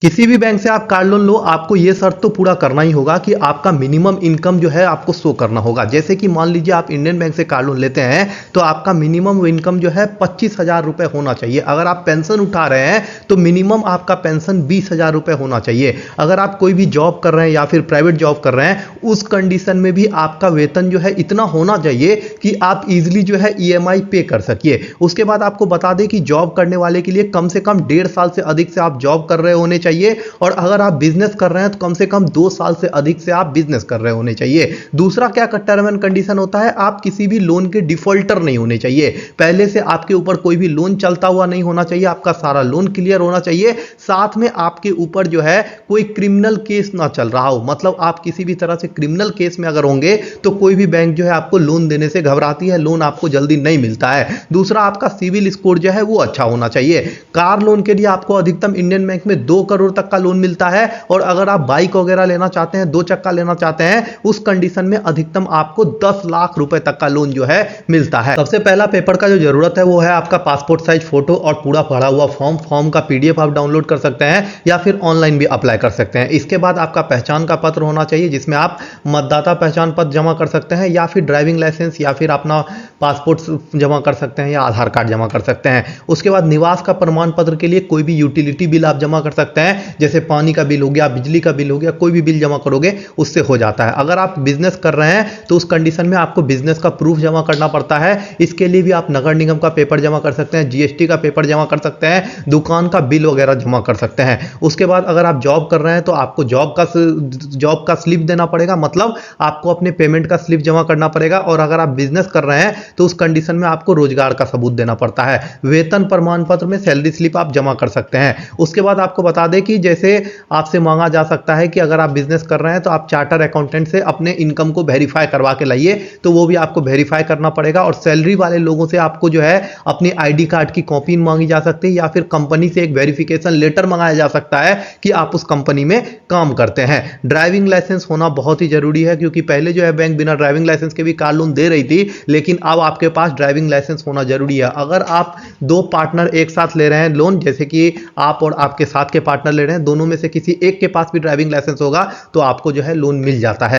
किसी भी बैंक से आप कार लोन लो, आपको ये शर्त तो पूरा करना ही होगा कि आपका मिनिमम इनकम जो है आपको शो करना होगा। जैसे कि मान लीजिए आप इंडियन बैंक से कार लोन लेते हैं तो आपका मिनिमम इनकम जो है 25,000 रुपये होना चाहिए। अगर आप पेंशन उठा रहे हैं तो मिनिमम आपका पेंशन 20,000 रुपये होना चाहिए। अगर आप कोई भी जॉब कर रहे हैं या फिर प्राइवेट जॉब कर रहे हैं, उस कंडीशन में भी आपका वेतन जो है इतना होना चाहिए कि आप इजिली जो है ईएमआई पे कर सकिए। उसके बाद आपको बता दें कि जॉब करने वाले के लिए कम से कम 1.5 साल से अधिक से आप जॉब कर रहे होने चाहिए, और अगर आप बिजनेस कर रहे हैं तो कम से कम 2 साल से अधिक से आप बिजनेस कर रहे होने चाहिए। दूसरा क्या टर्म एंड कंडीशन होता है, आप किसी भी लोन के डिफॉल्टर नहीं होने चाहिए। पहले से आपके ऊपर कोई भी लोन चलता हुआ नहीं होना चाहिए, आपका सारा लोन क्लियर होना चाहिए। साथ में आपके ऊपर जो है कोई क्रिमिनल केस ना चल रहा हो, मतलब आप किसी भी तरह से क्रिमिनल केस में अगर होंगे तो कोई भी बैंक जो है आपको लोन देने से घबराती है, लोन आपको जल्दी नहीं मिलता है। दूसरा, आपका सिविल स्कोर जो है वो अच्छा होना चाहिए। कार लोन के लिए आपको अधिकतम इंडियन बैंक में 2 करोड़ तक का लोन मिलता है, और अगर आप बाइक वगैरह लेना चाहते हैं, 2 चक्का लेना चाहते हैं, उस कंडीशन में अधिकतम आपको 10 लाख रुपए तक का लोन जो है मिलता है। सबसे पहला पेपर का जो जरूरत है वो है आपका पासपोर्ट साइज फोटो और पूरा भरा हुआ फॉर्म का पीडीएफ आप डाउनलोड कर सकते हैं या फिर ऑनलाइन भी अप्लाई कर सकते हैं। इसके बाद आपका पहचान का पत्र होना चाहिए, जिसमें आप मतदाता पहचान पत्र जमा कर सकते हैं या फिर ड्राइविंग लाइसेंस या फिर अपना पासपोर्ट जमा कर सकते हैं या आधार कार्ड जमा कर सकते हैं। उसके बाद निवास का प्रमाण पत्र के लिए कोई भी यूटिलिटी बिल आप जमा कर सकते हैं, जैसे पानी का बिल हो गया, बिजली का बिल हो गया, कोई भी बिल जमा करोगे उससे हो जाता है। अगर आप बिजनेस कर रहे हैं तो उस कंडीशन में आपको बिजनेस का प्रूफ जमा करना पड़ता है। इसके लिए भी आप नगर निगम का पेपर जमा कर सकते हैं, जीएसटी का पेपर जमा कर सकते हैं, दुकान का बिल वगैरह जमा कर सकते हैं। उसके बाद अगर आप जॉब कर रहे हैं तो आपको जॉब का स्लिप देना पड़ेगा, मतलब आपको अपने पेमेंट का स्लिप जमा करना पड़ेगा। और अगर आप बिजनेस कर रहे हैं तो उस कंडीशन में आपको रोजगार का सबूत देना पड़ता है। वेतन प्रमाण पत्र में सैलरी स्लिप आप जमा कर सकते हैं। उसके बाद आपको बता दें कि जैसे आपसे मांगा जा सकता है कि अगर आप बिजनेस कर रहे हैं तो आप चार्टर अकाउंटेंट से अपने इनकम को वेरीफाई करवा के लाइए, तो वो भी आपको वेरीफाई करना पड़ेगा। और सैलरी वाले लोगों से आपको जो है अपनी आईडी कार्ड की कॉपी मांगी जा सकती है, या फिर कंपनी से एक वेरिफिकेशन लेटर मंगाया जा सकता है कि आप उस कंपनी में काम करते हैं। ड्राइविंग लाइसेंस होना बहुत ही जरूरी है, क्योंकि पहले जो है बैंक बिना ड्राइविंग लाइसेंस के भी कार लोन दे रही थी, लेकिन अब आपके पास ड्राइविंग लाइसेंस होना जरूरी है। अगर आप 2 पार्टनर एक साथ ले रहे हैं लोन, जैसे कि आप और आपके साथ के पार्टनर ले रहे हैं, दोनों में से किसी एक के पास भी ड्राइविंग लाइसेंस होगा तो आपको जो है लोन मिल जाता है।